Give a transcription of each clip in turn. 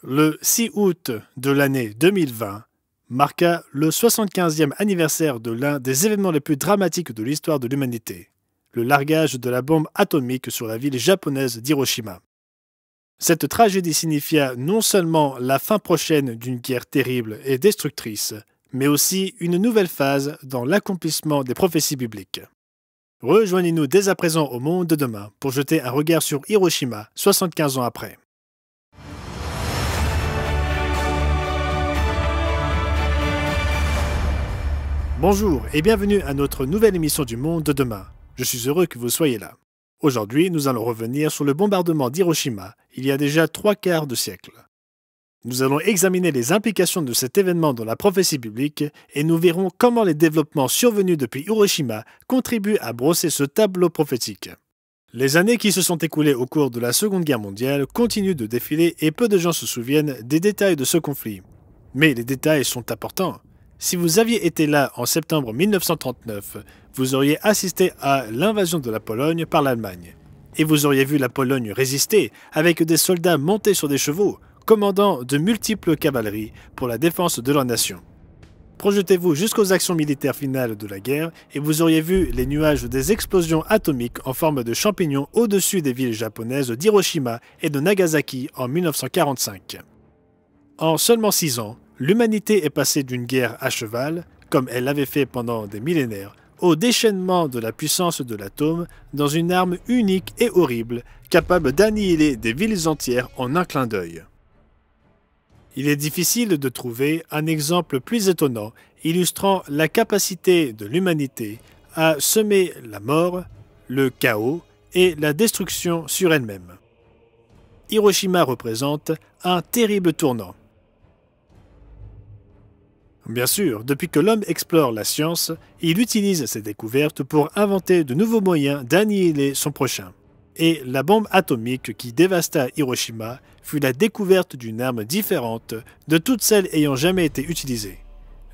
Le 6 août de l'année 2020 marqua le 75e anniversaire de l'un des événements les plus dramatiques de l'histoire de l'humanité, le largage de la bombe atomique sur la ville japonaise d'Hiroshima. Cette tragédie signifia non seulement la fin prochaine d'une guerre terrible et destructrice, mais aussi une nouvelle phase dans l'accomplissement des prophéties bibliques. Rejoignez-nous dès à présent au monde de demain pour jeter un regard sur Hiroshima 75 ans après. Bonjour et bienvenue à notre nouvelle émission du Monde de demain. Je suis heureux que vous soyez là. Aujourd'hui, nous allons revenir sur le bombardement d'Hiroshima il y a déjà 3/4 de siècle. Nous allons examiner les implications de cet événement dans la prophétie biblique et nous verrons comment les développements survenus depuis Hiroshima contribuent à brosser ce tableau prophétique. Les années qui se sont écoulées au cours de la Seconde Guerre mondiale continuent de défiler et peu de gens se souviennent des détails de ce conflit. Mais les détails sont importants. Si vous aviez été là en septembre 1939, vous auriez assisté à l'invasion de la Pologne par l'Allemagne. Et vous auriez vu la Pologne résister avec des soldats montés sur des chevaux, commandant de multiples cavaleries pour la défense de leur nation. Projetez-vous jusqu'aux actions militaires finales de la guerre et vous auriez vu les nuages des explosions atomiques en forme de champignons au-dessus des villes japonaises d'Hiroshima et de Nagasaki en 1945. En seulement 6 ans, l'humanité est passée d'une guerre à cheval, comme elle l'avait fait pendant des millénaires, au déchaînement de la puissance de l'atome dans une arme unique et horrible, capable d'annihiler des villes entières en un clin d'œil. Il est difficile de trouver un exemple plus étonnant illustrant la capacité de l'humanité à semer la mort, le chaos et la destruction sur elle-même. Hiroshima représente un terrible tournant. Bien sûr, depuis que l'homme explore la science, il utilise ses découvertes pour inventer de nouveaux moyens d'annihiler son prochain. Et la bombe atomique qui dévasta Hiroshima fut la découverte d'une arme différente de toutes celles ayant jamais été utilisées.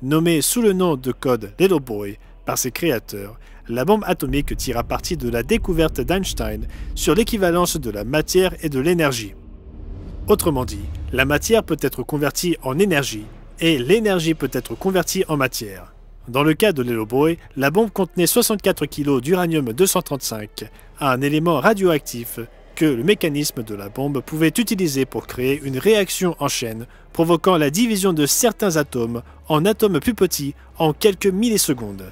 Nommée sous le nom de code Little Boy par ses créateurs, la bombe atomique tira parti de la découverte d'Einstein sur l'équivalence de la matière et de l'énergie. Autrement dit, la matière peut être convertie en énergie et l'énergie peut être convertie en matière. Dans le cas de Little Boy, la bombe contenait 64 kg d'uranium-235, un élément radioactif que le mécanisme de la bombe pouvait utiliser pour créer une réaction en chaîne, provoquant la division de certains atomes en atomes plus petits en quelques millisecondes.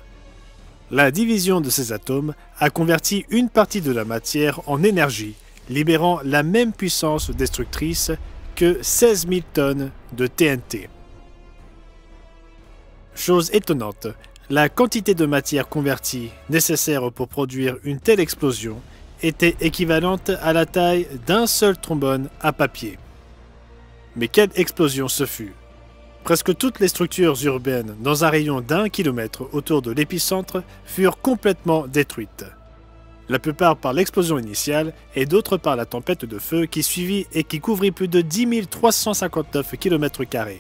La division de ces atomes a converti une partie de la matière en énergie, libérant la même puissance destructrice que 16 000 tonnes de TNT. Chose étonnante, la quantité de matière convertie nécessaire pour produire une telle explosion était équivalente à la taille d'un seul trombone à papier. Mais quelle explosion ce fut! Presque toutes les structures urbaines dans un rayon d'1 kilomètre autour de l'épicentre furent complètement détruites. La plupart par l'explosion initiale et d'autres par la tempête de feu qui suivit et qui couvrit plus de 10 359 km².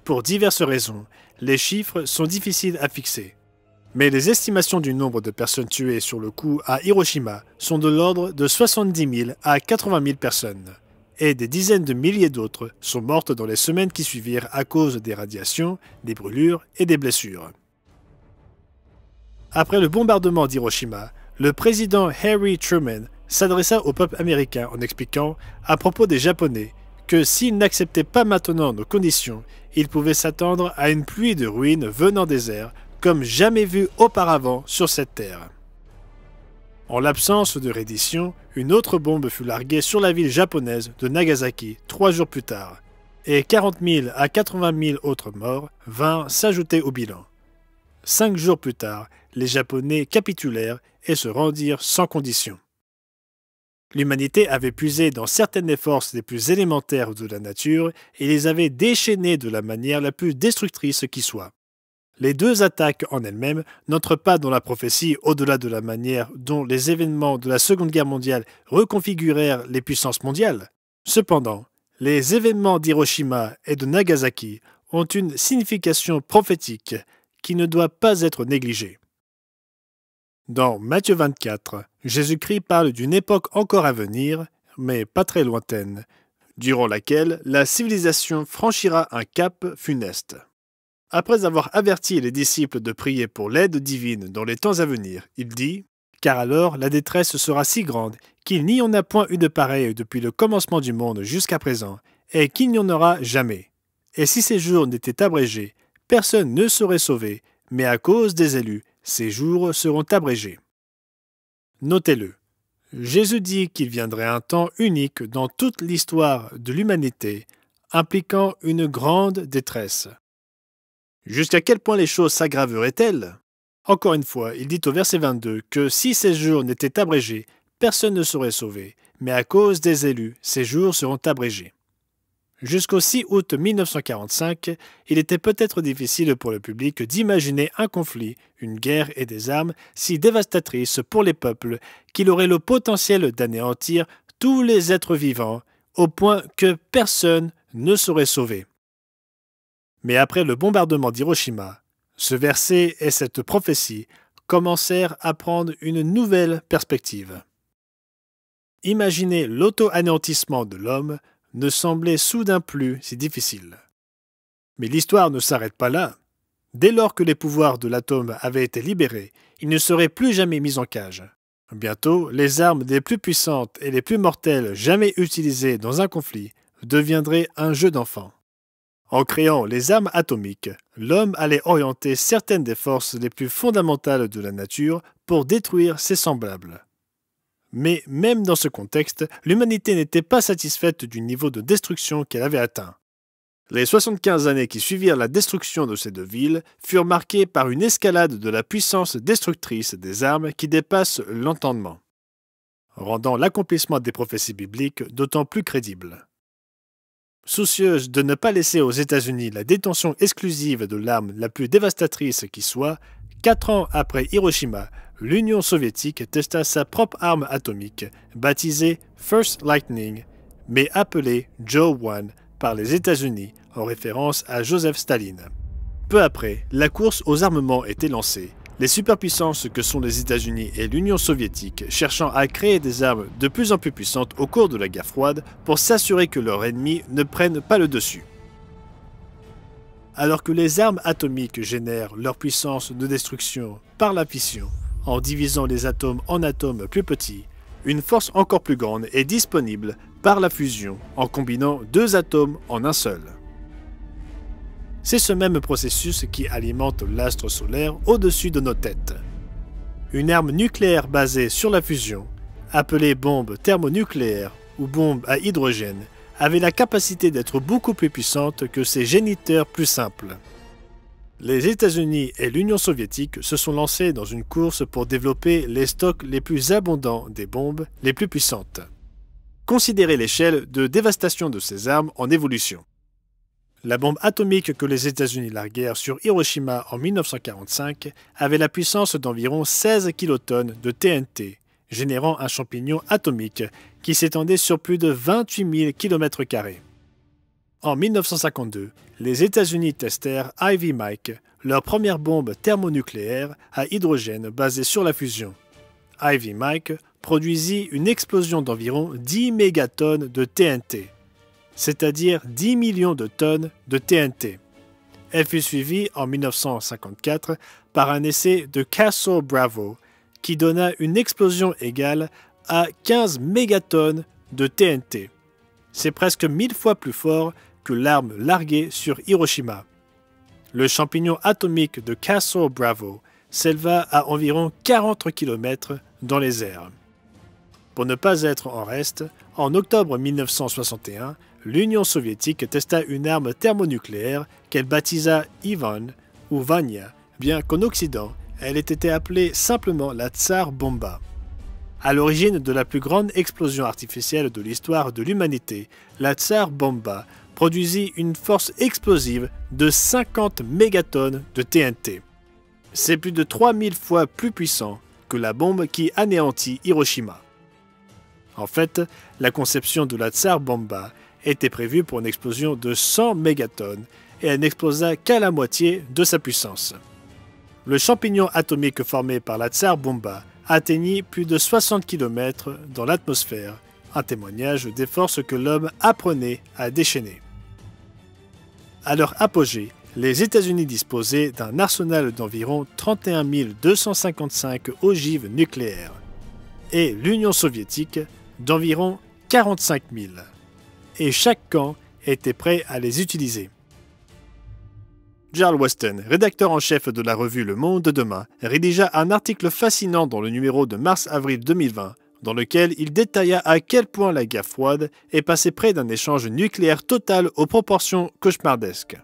Pour diverses raisons, les chiffres sont difficiles à fixer. Mais les estimations du nombre de personnes tuées sur le coup à Hiroshima sont de l'ordre de 70 000 à 80 000 personnes. Et des dizaines de milliers d'autres sont mortes dans les semaines qui suivirent à cause des radiations, des brûlures et des blessures. Après le bombardement d'Hiroshima, le président Harry Truman s'adressa au peuple américain en expliquant, à propos des Japonais, que s'ils n'acceptaient pas maintenant nos conditions, ils pouvaient s'attendre à une pluie de ruines venant des airs, comme jamais vu auparavant sur cette terre. En l'absence de reddition, une autre bombe fut larguée sur la ville japonaise de Nagasaki 3 jours plus tard, et 40 000 à 80 000 autres morts vinrent s'ajouter au bilan. 5 jours plus tard, les Japonais capitulèrent et se rendirent sans condition. L'humanité avait puisé dans certaines des forces les plus élémentaires de la nature et les avait déchaînées de la manière la plus destructrice qui soit. Les deux attaques en elles-mêmes n'entrent pas dans la prophétie au-delà de la manière dont les événements de la Seconde Guerre mondiale reconfigurèrent les puissances mondiales. Cependant, les événements d'Hiroshima et de Nagasaki ont une signification prophétique qui ne doit pas être négligée. Dans Matthieu 24, Jésus-Christ parle d'une époque encore à venir, mais pas très lointaine, durant laquelle la civilisation franchira un cap funeste. Après avoir averti les disciples de prier pour l'aide divine dans les temps à venir, il dit « Car alors la détresse sera si grande qu'il n'y en a point eu de pareil depuis le commencement du monde jusqu'à présent, et qu'il n'y en aura jamais. Et si ces jours n'étaient abrégés, personne ne serait sauvé, mais à cause des élus, ces jours seront abrégés. » Notez-le. Jésus dit qu'il viendrait un temps unique dans toute l'histoire de l'humanité, impliquant une grande détresse. Jusqu'à quel point les choses s'aggraveraient-elles? Encore une fois, il dit au verset 22 que si ces jours n'étaient abrégés, personne ne serait sauvé, mais à cause des élus, ces jours seront abrégés. Jusqu'au 6 août 1945, il était peut-être difficile pour le public d'imaginer un conflit, une guerre et des armes si dévastatrices pour les peuples qu'il aurait le potentiel d'anéantir tous les êtres vivants, au point que personne ne serait sauvé. Mais après le bombardement d'Hiroshima, ce verset et cette prophétie commencèrent à prendre une nouvelle perspective. Imaginer l'auto-anéantissement de l'homme ne semblait soudain plus si difficile. Mais l'histoire ne s'arrête pas là. Dès lors que les pouvoirs de l'atome avaient été libérés, il ne serait plus jamais mis en cage. Bientôt, les armes les plus puissantes et les plus mortelles jamais utilisées dans un conflit deviendraient un jeu d'enfant. En créant les armes atomiques, l'homme allait orienter certaines des forces les plus fondamentales de la nature pour détruire ses semblables. Mais même dans ce contexte, l'humanité n'était pas satisfaite du niveau de destruction qu'elle avait atteint. Les 75 années qui suivirent la destruction de ces deux villes furent marquées par une escalade de la puissance destructrice des armes qui dépasse l'entendement, rendant l'accomplissement des prophéties bibliques d'autant plus crédible. Soucieuse de ne pas laisser aux États-Unis la détention exclusive de l'arme la plus dévastatrice qui soit, 4 ans après Hiroshima, l'Union soviétique testa sa propre arme atomique, baptisée First Lightning, mais appelée Joe 1 par les États-Unis en référence à Joseph Staline. Peu après, la course aux armements était lancée, les superpuissances que sont les États-Unis et l'Union soviétique cherchant à créer des armes de plus en plus puissantes au cours de la guerre froide pour s'assurer que leurs ennemis ne prennent pas le dessus. Alors que les armes atomiques génèrent leur puissance de destruction par la fission, en divisant les atomes en atomes plus petits, une force encore plus grande est disponible par la fusion en combinant deux atomes en un seul. C'est ce même processus qui alimente l'astre solaire au-dessus de nos têtes. Une arme nucléaire basée sur la fusion, appelée bombe thermonucléaire ou bombe à hydrogène, avait la capacité d'être beaucoup plus puissante que ses géniteurs plus simples. Les États-Unis et l'Union soviétique se sont lancés dans une course pour développer les stocks les plus abondants des bombes les plus puissantes. Considérez l'échelle de dévastation de ces armes en évolution. La bombe atomique que les États-Unis larguèrent sur Hiroshima en 1945 avait la puissance d'environ 16 kilotonnes de TNT, générant un champignon atomique qui s'étendait sur plus de 28 000 km². En 1952, les États-Unis testèrent Ivy Mike, leur première bombe thermonucléaire à hydrogène basée sur la fusion. Ivy Mike produisit une explosion d'environ 10 mégatonnes de TNT, c'est-à-dire 10 millions de tonnes de TNT. Elle fut suivie en 1954 par un essai de Castle Bravo qui donna une explosion égale à 15 mégatonnes de TNT. C'est presque 1000 fois plus fort que l'arme larguée sur Hiroshima. Le champignon atomique de Castle Bravo s'éleva à environ 40 km dans les airs. Pour ne pas être en reste, en octobre 1961, l'Union soviétique testa une arme thermonucléaire qu'elle baptisa Ivan ou Vanya, bien qu'en Occident, elle ait été appelée simplement la Tsar Bomba. À l'origine de la plus grande explosion artificielle de l'histoire de l'humanité, la Tsar Bomba produisit une force explosive de 50 mégatonnes de TNT. C'est plus de 3000 fois plus puissant que la bombe qui anéantit Hiroshima. En fait, la conception de la Tsar Bomba était prévue pour une explosion de 100 mégatonnes et elle n'explosa qu'à la moitié de sa puissance. Le champignon atomique formé par la Tsar Bomba atteignit plus de 60 km dans l'atmosphère, un témoignage des forces que l'homme apprenait à déchaîner. À leur apogée, les États-Unis disposaient d'un arsenal d'environ 31 255 ogives nucléaires et l'Union soviétique d'environ 45 000. Et chaque camp était prêt à les utiliser. Charles Weston, rédacteur en chef de la revue Le Monde de Demain, rédigea un article fascinant dans le numéro de mars-avril 2020, dans lequel il détailla à quel point la guerre froide est passée près d'un échange nucléaire total aux proportions cauchemardesques.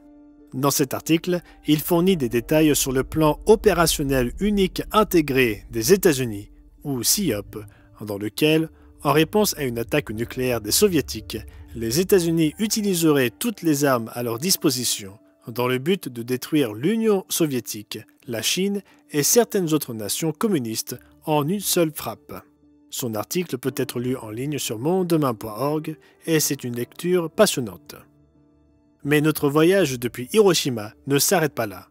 Dans cet article, il fournit des détails sur le plan opérationnel unique intégré des États-Unis, ou CIOP, dans lequel, en réponse à une attaque nucléaire des Soviétiques, les États-Unis utiliseraient toutes les armes à leur disposition dans le but de détruire l'Union soviétique, la Chine et certaines autres nations communistes en une seule frappe. Son article peut être lu en ligne sur mondedemain.org et c'est une lecture passionnante. Mais notre voyage depuis Hiroshima ne s'arrête pas là.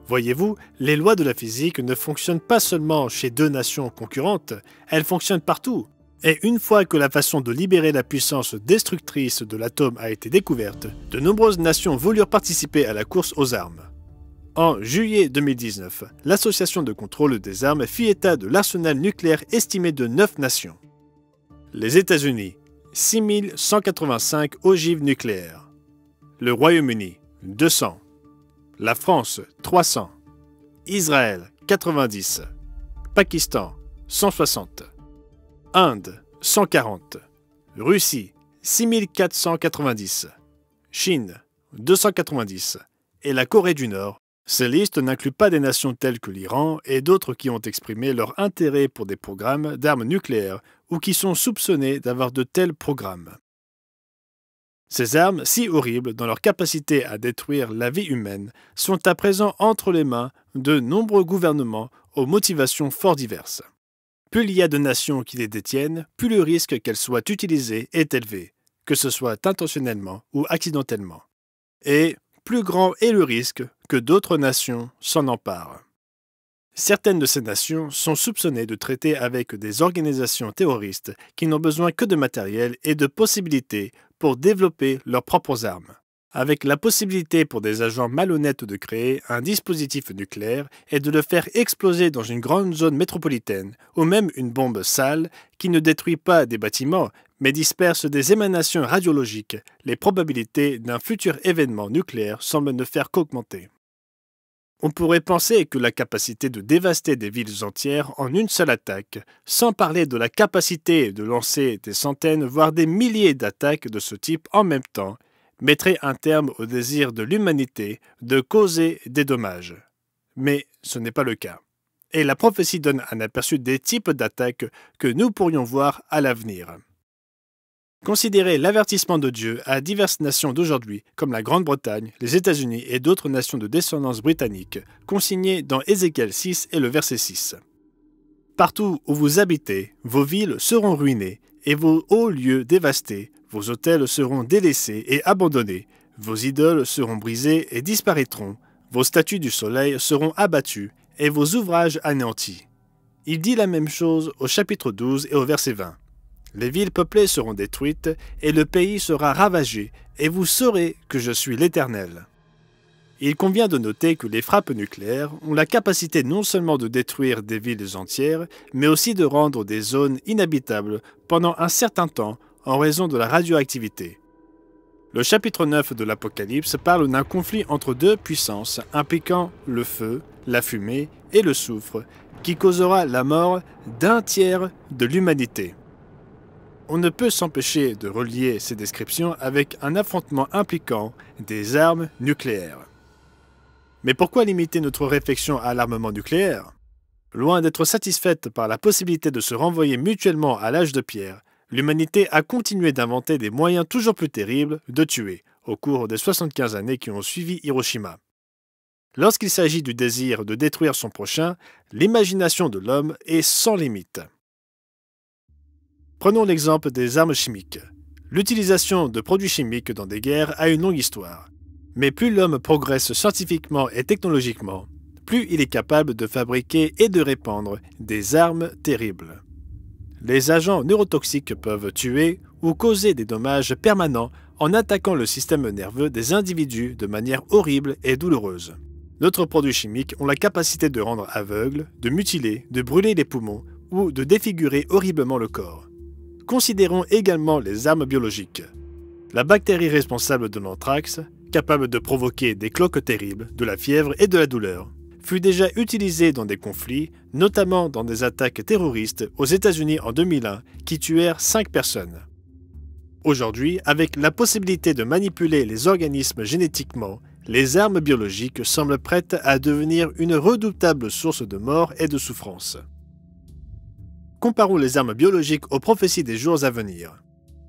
Voyez-vous, les lois de la physique ne fonctionnent pas seulement chez deux nations concurrentes, elles fonctionnent partout. Et une fois que la façon de libérer la puissance destructrice de l'atome a été découverte, de nombreuses nations voulurent participer à la course aux armes. En juillet 2019, l'Association de contrôle des armes fit état de l'arsenal nucléaire estimé de 9 nations. Les États-Unis, 6185 ogives nucléaires. Le Royaume-Uni, 200. La France, 300. Israël, 90. Pakistan, 160. Inde, 140. Russie, 6490. Chine, 290. Et la Corée du Nord. Ces listes n'incluent pas des nations telles que l'Iran et d'autres qui ont exprimé leur intérêt pour des programmes d'armes nucléaires ou qui sont soupçonnés d'avoir de tels programmes. Ces armes, si horribles dans leur capacité à détruire la vie humaine, sont à présent entre les mains de nombreux gouvernements aux motivations fort diverses. Plus il y a de nations qui les détiennent, plus le risque qu'elles soient utilisées est élevé, que ce soit intentionnellement ou accidentellement. Et plus grand est le risque que d'autres nations s'en emparent. Certaines de ces nations sont soupçonnées de traiter avec des organisations terroristes qui n'ont besoin que de matériel et de possibilités pour développer leurs propres armes, avec la possibilité pour des agents malhonnêtes de créer un dispositif nucléaire et de le faire exploser dans une grande zone métropolitaine, ou même une bombe sale qui ne détruit pas des bâtiments, mais disperse des émanations radiologiques. Les probabilités d'un futur événement nucléaire semblent ne faire qu'augmenter. On pourrait penser que la capacité de dévaster des villes entières en une seule attaque, sans parler de la capacité de lancer des centaines, voire des milliers d'attaques de ce type en même temps, mettrait un terme au désir de l'humanité de causer des dommages. Mais ce n'est pas le cas. Et la prophétie donne un aperçu des types d'attaques que nous pourrions voir à l'avenir. Considérez l'avertissement de Dieu à diverses nations d'aujourd'hui, comme la Grande-Bretagne, les États-Unis et d'autres nations de descendance britannique, consigné dans Ézéchiel 6 et le verset 6. Partout où vous habitez, vos villes seront ruinées et vos hauts lieux dévastés, vos autels seront délaissés et abandonnés, vos idoles seront brisées et disparaîtront, vos statues du soleil seront abattues et vos ouvrages anéantis. Il dit la même chose au chapitre 12 et au verset 20. Les villes peuplées seront détruites et le pays sera ravagé, et vous saurez que je suis l'Éternel. Il convient de noter que les frappes nucléaires ont la capacité non seulement de détruire des villes entières, mais aussi de rendre des zones inhabitables pendant un certain temps en raison de la radioactivité. Le chapitre 9 de l'Apocalypse parle d'un conflit entre deux puissances impliquant le feu, la fumée et le soufre, qui causera la mort d'un tiers de l'humanité. On ne peut s'empêcher de relier ces descriptions avec un affrontement impliquant des armes nucléaires. Mais pourquoi limiter notre réflexion à l'armement nucléaire? Loin d'être satisfaite par la possibilité de se renvoyer mutuellement à l'âge de pierre, l'humanité a continué d'inventer des moyens toujours plus terribles de tuer au cours des 75 années qui ont suivi Hiroshima. Lorsqu'il s'agit du désir de détruire son prochain, l'imagination de l'homme est sans limite. Prenons l'exemple des armes chimiques. L'utilisation de produits chimiques dans des guerres a une longue histoire. Mais plus l'homme progresse scientifiquement et technologiquement, plus il est capable de fabriquer et de répandre des armes terribles. les agents neurotoxiques peuvent tuer ou causer des dommages permanents en attaquant le système nerveux des individus de manière horrible et douloureuse. D'autres produits chimiques ont la capacité de rendre aveugle, de mutiler, de brûler les poumons ou de défigurer horriblement le corps. Considérons également les armes biologiques. La bactérie responsable de l'anthrax, capable de provoquer des cloques terribles, de la fièvre et de la douleur, fut déjà utilisée dans des conflits, notamment dans des attaques terroristes aux États-Unis en 2001 qui tuèrent 5 personnes. Aujourd'hui, avec la possibilité de manipuler les organismes génétiquement, les armes biologiques semblent prêtes à devenir une redoutable source de mort et de souffrance. Comparons les armes biologiques aux prophéties des jours à venir.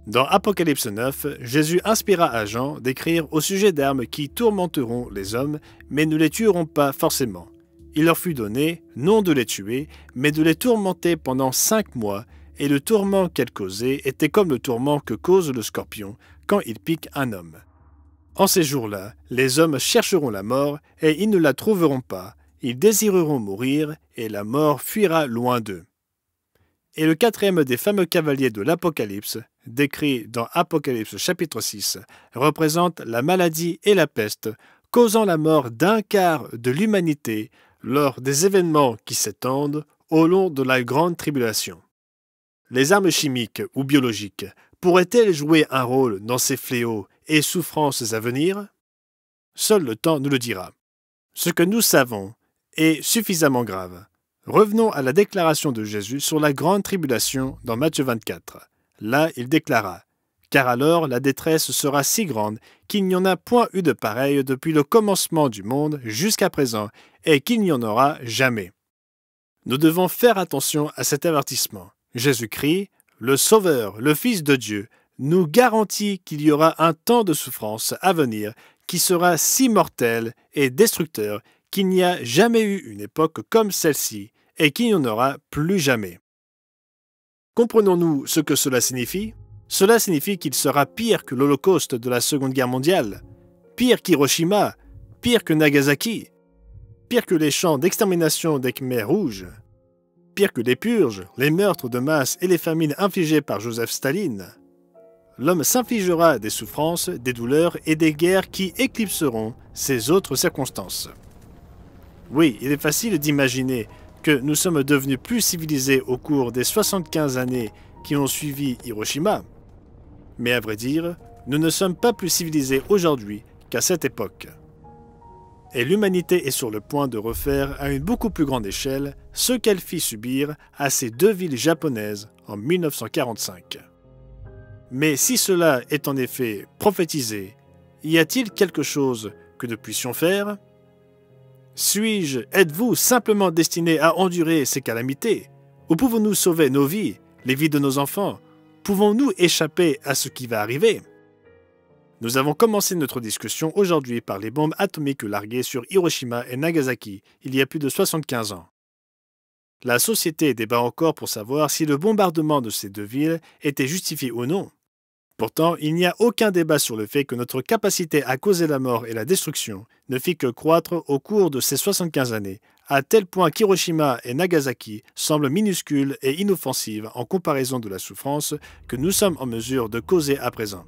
Dans Apocalypse 9, Jésus inspira à Jean d'écrire au sujet d'armes qui tourmenteront les hommes, mais ne les tueront pas forcément. Il leur fut donné, non de les tuer, mais de les tourmenter pendant 5 mois, et le tourment qu'elles causaient était comme le tourment que cause le scorpion quand il pique un homme. En ces jours-là, les hommes chercheront la mort, et ils ne la trouveront pas. Ils désireront mourir, et la mort fuira loin d'eux. Et le 4e des fameux cavaliers de l'Apocalypse, décrit dans Apocalypse chapitre 6, représente la maladie et la peste, causant la mort d'un quart de l'humanité lors des événements qui s'étendent au long de la grande tribulation. Les armes chimiques ou biologiques pourraient-elles jouer un rôle dans ces fléaux et souffrances à venir? Seul le temps nous le dira. Ce que nous savons est suffisamment grave. Revenons à la déclaration de Jésus sur la grande tribulation dans Matthieu 24. Là, il déclara « Car alors la détresse sera si grande qu'il n'y en a point eu de pareille depuis le commencement du monde jusqu'à présent, et qu'il n'y en aura jamais. » Nous devons faire attention à cet avertissement. Jésus-Christ, le Sauveur, le Fils de Dieu, nous garantit qu'il y aura un temps de souffrance à venir qui sera si mortel et destructeur qu'il n'y a jamais eu une époque comme celle-ci et qu'il n'y en aura plus jamais. Comprenons-nous ce que cela signifie? Cela signifie qu'il sera pire que l'Holocauste de la Seconde Guerre mondiale, pire qu'Hiroshima, pire que Nagasaki, pire que les champs d'extermination des Khmers rouges, pire que les purges, les meurtres de masse et les famines infligées par Joseph Staline. L'homme s'infligera des souffrances, des douleurs et des guerres qui éclipseront ces autres circonstances. Oui, il est facile d'imaginer que nous sommes devenus plus civilisés au cours des 75 années qui ont suivi Hiroshima. Mais à vrai dire, nous ne sommes pas plus civilisés aujourd'hui qu'à cette époque. Et l'humanité est sur le point de refaire à une beaucoup plus grande échelle ce qu'elle fit subir à ces 2 villes japonaises en 1945. Mais si cela est en effet prophétisé, y a-t-il quelque chose que nous puissions faire? Êtes-vous simplement destiné à endurer ces calamités? Ou pouvons-nous sauver nos vies, les vies de nos enfants? Pouvons-nous échapper à ce qui va arriver? Nous avons commencé notre discussion aujourd'hui par les bombes atomiques larguées sur Hiroshima et Nagasaki il y a plus de 75 ans. La société débat encore pour savoir si le bombardement de ces 2 villes était justifié ou non. Pourtant, il n'y a aucun débat sur le fait que notre capacité à causer la mort et la destruction ne fit que croître au cours de ces 75 années, à tel point qu'Hiroshima et Nagasaki semblent minuscules et inoffensives en comparaison de la souffrance que nous sommes en mesure de causer à présent.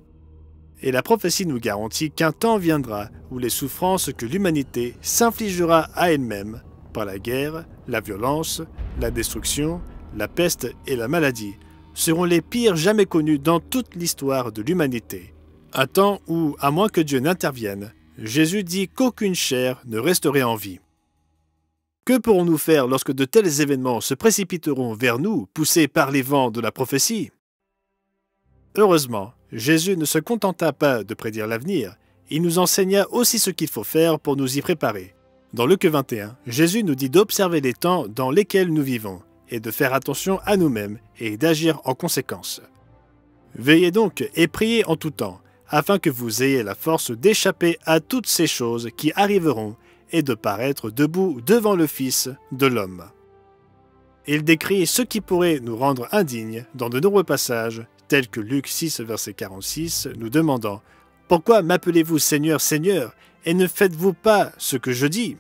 Et la prophétie nous garantit qu'un temps viendra où les souffrances que l'humanité s'infligera à elle-même par la guerre, la violence, la destruction, la peste et la maladie seront les pires jamais connus dans toute l'histoire de l'humanité. Un temps où, à moins que Dieu n'intervienne, Jésus dit qu'aucune chair ne resterait en vie. Que pourrons-nous faire lorsque de tels événements se précipiteront vers nous, poussés par les vents de la prophétie? Heureusement, Jésus ne se contenta pas de prédire l'avenir, il nous enseigna aussi ce qu'il faut faire pour nous y préparer. Dans Luc 21, Jésus nous dit d'observer les temps dans lesquels nous vivons, et de faire attention à nous-mêmes et d'agir en conséquence. Veillez donc et priez en tout temps, afin que vous ayez la force d'échapper à toutes ces choses qui arriveront et de paraître debout devant le Fils de l'homme. Il décrit ce qui pourrait nous rendre indignes dans de nombreux passages, tels que Luc 6, verset 46, nous demandant « Pourquoi m'appelez-vous Seigneur, Seigneur, et ne faites-vous pas ce que je dis ?»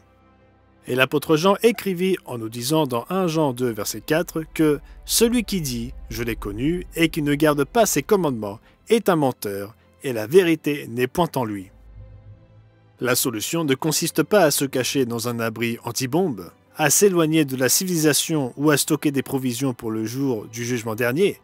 Et l'apôtre Jean écrivit en nous disant dans 1 Jean 2, verset 4 que « Celui qui dit « Je l'ai connu » et qui ne garde pas ses commandements est un menteur, et la vérité n'est point en lui. » La solution ne consiste pas à se cacher dans un abri anti-bombe, à s'éloigner de la civilisation ou à stocker des provisions pour le jour du jugement dernier.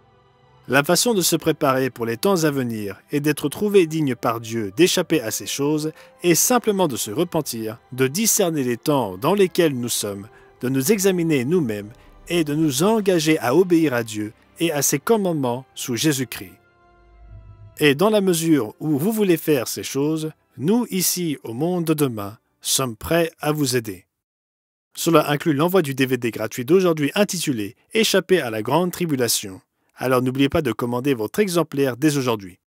La façon de se préparer pour les temps à venir et d'être trouvé digne par Dieu d'échapper à ces choses est simplement de se repentir, de discerner les temps dans lesquels nous sommes, de nous examiner nous-mêmes et de nous engager à obéir à Dieu et à ses commandements sous Jésus-Christ. Et dans la mesure où vous voulez faire ces choses, nous ici au Monde de demain sommes prêts à vous aider. Cela inclut l'envoi du DVD gratuit d'aujourd'hui intitulé « Échapper à la grande tribulation ». Alors n'oubliez pas de commander votre exemplaire dès aujourd'hui.